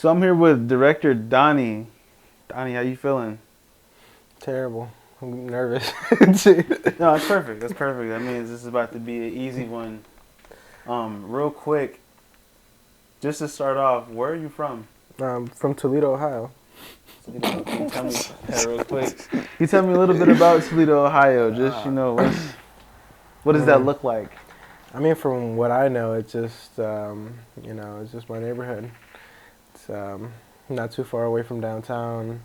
So I'm here with director Doni. Doni, how you feeling? Terrible. I'm nervous. No, that's perfect. That's perfect. That means this is about to be an easy one. Real quick, just to start off, where are you from? From Toledo, Ohio. Toledo. Can you tell me real quick? Can you tell me a little bit about Toledo, Ohio? Just what does that Mm, look like? I mean, from what I know, it's just it's just my neighborhood. It's not too far away from downtown.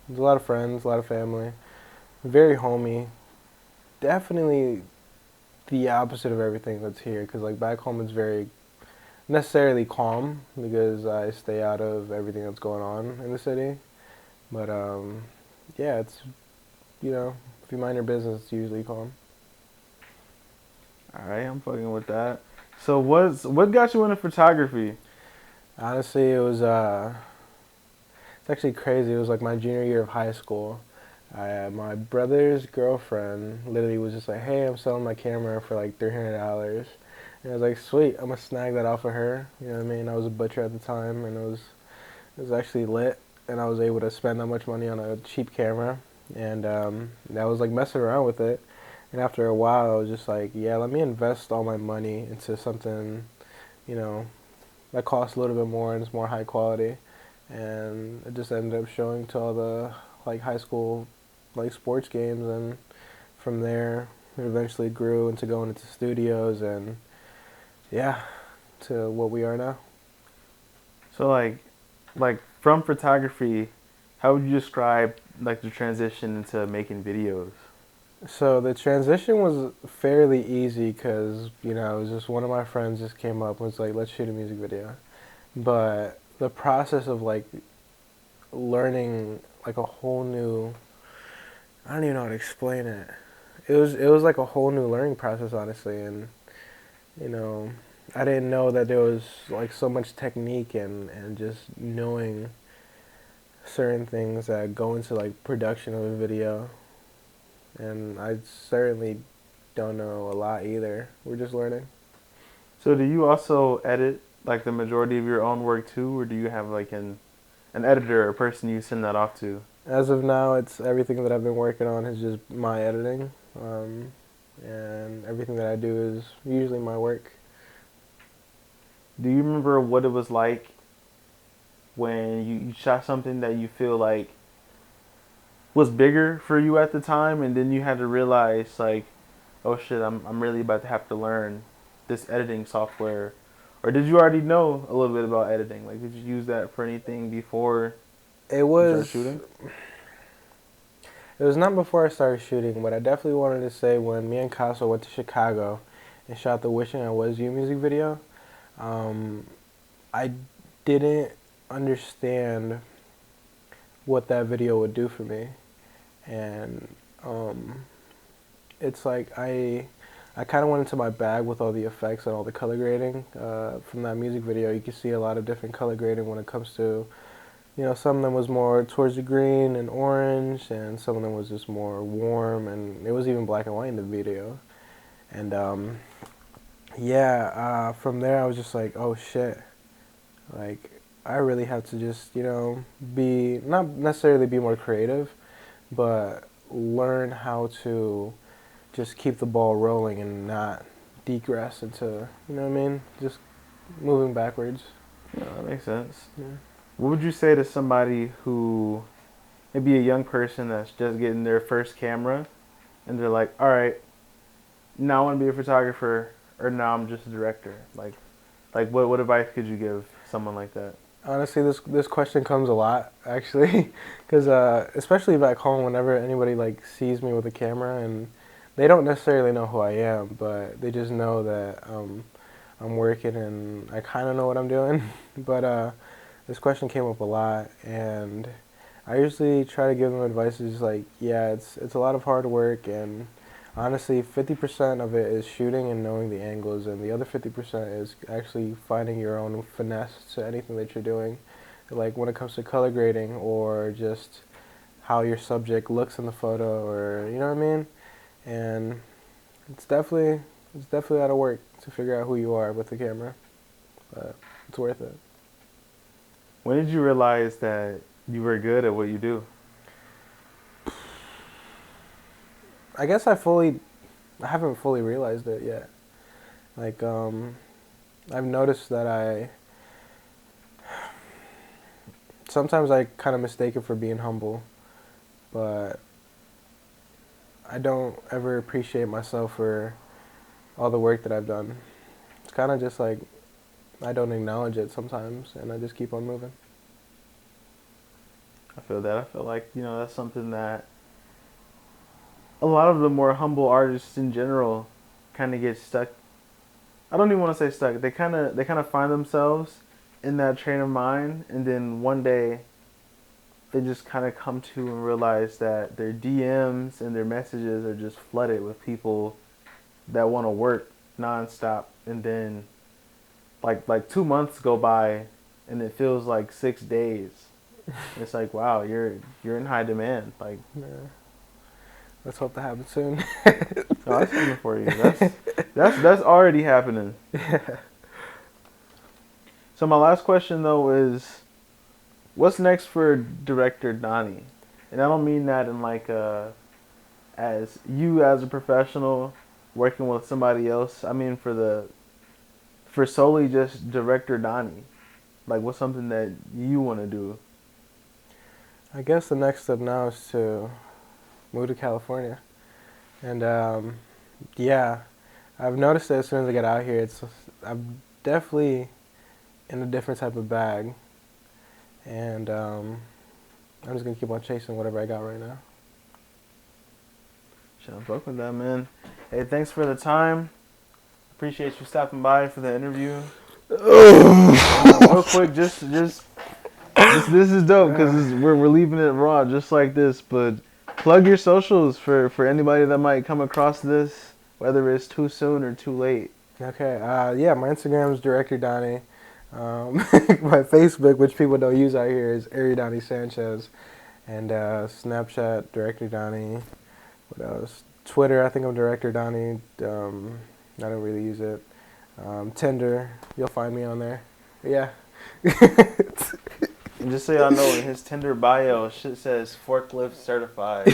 There's a lot of friends, a lot of family. Very homey. Definitely the opposite of everything that's here. Cause like back home, it's very necessarily calm because I stay out of everything that's going on in the city. But yeah, it's if you mind your business, it's usually calm. All right, I'm fucking with that. So what got you into photography? Honestly, it's actually crazy. It was like my junior year of high school. My brother's girlfriend literally was just like, "Hey, I'm selling my camera for like $300." And I was like, "Sweet, I'm gonna snag that off of her." You know what I mean? I was a butcher at the time, and it was actually lit, and I was able to spend that much money on a cheap camera, and I was like messing around with it. And after a while, I was just like, "Yeah, let me invest all my money into something, you know, that costs a little bit more and it's more high quality." And it just ended up showing to all the like high school like sports games, and from there it eventually grew into going into studios, and yeah, to what we are now. So like from photography, how would you describe like the transition into making videos? So the transition was fairly easy because it was just one of my friends just came up and was like, let's shoot a music video. But the process of like learning like a whole new, I don't even know how to explain it. It was like a whole new learning process, honestly, and you know, I didn't know that there was like so much technique and just knowing certain things that go into like production of a video. And I certainly don't know a lot either. We're just learning. So do you also edit like the majority of your own work too, or do you have like an editor or a person you send that off to? As of now, it's everything that I've been working on is just my editing, and everything that I do is usually my work. Do you remember what it was like when you shot something that you feel like was bigger for you at the time, and then you had to realize like, oh shit, I'm really about to have to learn this editing software, or did you already know a little bit about editing? Like, did you use that for anything before It you started was shooting? it was not before I started shooting, but I definitely wanted to say when me and Casa went to Chicago and shot the "Wishing I Was You" music video. Um, I didn't understand what that video would do for me, and um, it's like I kind of went into my bag with all the effects and all the color grading from that music video. You can see a lot of different color grading when it comes to, some of them was more towards the green and orange, and some of them was just more warm, and it was even black and white in the video. And yeah, from there I was just like, oh shit, like I really have to just be not necessarily be more creative, but learn how to just keep the ball rolling and not degress into, what I mean? Just moving backwards. Yeah, that makes sense. Yeah. What would you say to somebody who maybe a young person that's just getting their first camera and they're like, all right, now I want to be a photographer, or now I'm just a director? Like what advice could you give someone like that? Honestly, this question comes a lot actually, because especially back home, whenever anybody like sees me with a camera and they don't necessarily know who I am, but they just know that I'm working and I kind of know what I'm doing. But this question came up a lot, and I usually try to give them advice. Is like, yeah, it's a lot of hard work, and honestly, 50% of it is shooting and knowing the angles, and the other 50% is actually finding your own finesse to anything that you're doing. Like when it comes to color grading or just how your subject looks in the photo, or you know what I mean. And it's definitely it's definitely a lot of work to figure out who you are with the camera, but it's worth it. When did you realize that you were good at what you do? I guess I haven't fully realized it yet. Like, I've noticed that sometimes I kind of mistake it for being humble, but I don't ever appreciate myself for all the work that I've done. It's kind of just like I don't acknowledge it sometimes, and I just keep on moving. I feel that. I feel like, that's something that a lot of the more humble artists in general kind of get stuck. I don't even want to say stuck. They kind of find themselves in that train of mind, and then one day they just kind of come to and realize that their DMs and their messages are just flooded with people that want to work nonstop, and then like 2 months go by, and it feels like 6 days. It's like, wow, you're in high demand. Like, Yeah. Let's hope that happens soon. no, that's coming for you. That's already happening. So my last question though is, what's next for director Donnie? And I don't mean that in like as you as a professional working with somebody else. I mean for solely just director Donnie. Like, what's something that you want to do? I guess the next step now is to move to California, and yeah, I've noticed that as soon as I get out here, I'm definitely in a different type of bag, and I'm just gonna keep on chasing whatever I got right now. Shit, I'm broke with that, man. Hey, thanks for the time. Appreciate you stopping by for the interview. Real quick, just this is dope because we're leaving it raw, just like this. But plug your socials for anybody that might come across this, whether it's too soon or too late. Okay, yeah, my Instagram is Director Donnie. My Facebook, which people don't use out here, is Donnie Sanchez, and Snapchat Director Donnie. What else? Twitter, I think I'm Director Donnie. I don't really use it. Tinder, you'll find me on there. Yeah. And just so y'all know, in his Tinder bio, shit says forklift certified.